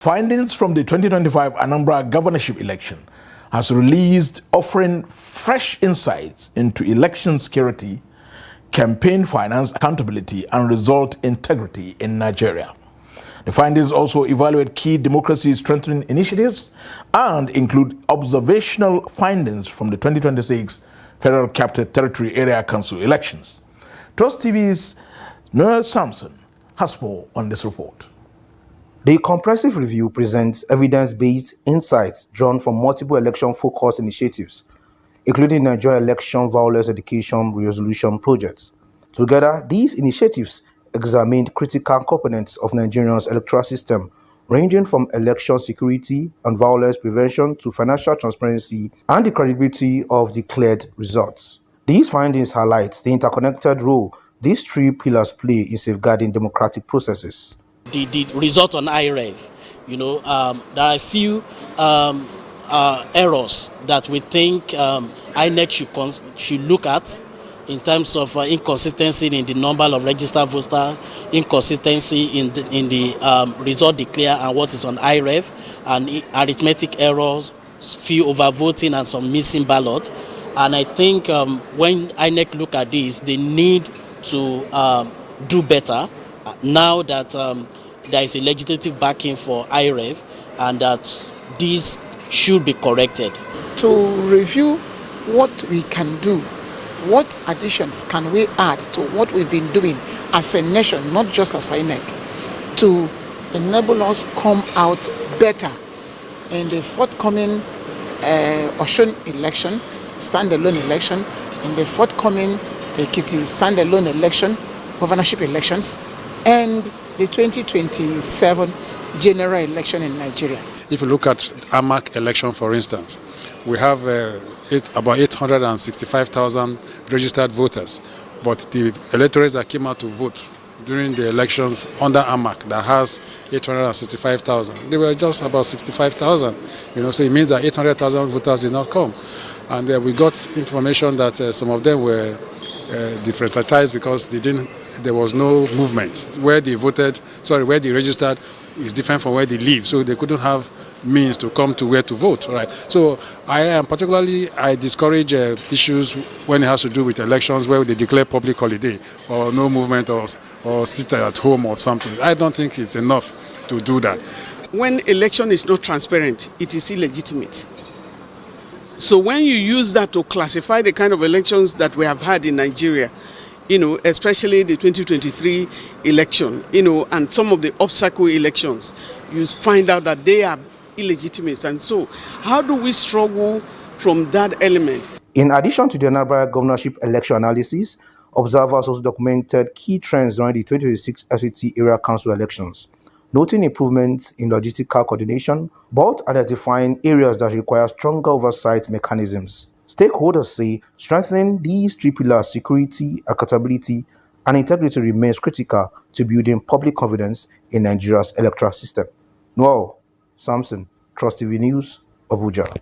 Findings from the 2025 Anambra Governorship Election has released, offering fresh insights into election security, campaign finance accountability, and result integrity in Nigeria. The findings also evaluate key democracy strengthening initiatives and include observational findings from the 2026 Federal Capital Territory Area Council Elections. Trust TV's Nuel Samson has more on this report. The comprehensive review presents evidence-based insights drawn from multiple election-focused initiatives, including Nigeria election violence education resolution projects. Together, these initiatives examined critical components of Nigeria's electoral system, ranging from election security and violence prevention to financial transparency and the credibility of declared results. These findings highlight the interconnected role these three pillars play in safeguarding democratic processes. The result on IREV, there are a few errors that we think INEC should look at in terms of inconsistency in the number of registered voters, inconsistency in the result declared and what is on IREV, and arithmetic errors, few overvoting and some missing ballots. And I think when INEC look at this, they need to do better now that there is a legislative backing for IREV, and that this should be corrected. To review what we can do, what additions can we add to what we've been doing as a nation, not just as INEC, to enable us come out better in the forthcoming Osun election, standalone election, in the forthcoming Ekiti standalone election, governorship elections, and the 2027 general election in Nigeria. If you look at AMAC election, for instance, we have about 865,000 registered voters, but the electorates that came out to vote during the elections under AMAC that has 865,000, they were just about 65,000. So it means that 800,000 voters did not come, and we got information that some of them were differentialized because there was no movement. Where they registered is different from where they live, so they couldn't have means to come to where to vote. Right. So I discourage issues when it has to do with elections where they declare public holiday or no movement or sit at home or something. I don't think it's enough to do that. When election is not transparent, it is illegitimate. So when you use that to classify the kind of elections that we have had in Nigeria, especially the 2023 election, and some of the obstacle elections, you find out that they are illegitimate. And so how do we struggle from that element? In addition to the Anambra Governorship Election analysis, observers also documented key trends during the 2026 FCT Area Council Elections, noting improvements in logistical coordination, but identifying areas that require stronger oversight mechanisms. Stakeholders say strengthening these three pillars, security, accountability, and integrity, remains critical to building public confidence in Nigeria's electoral system. Nuel, Samson, Trust TV News, Abuja.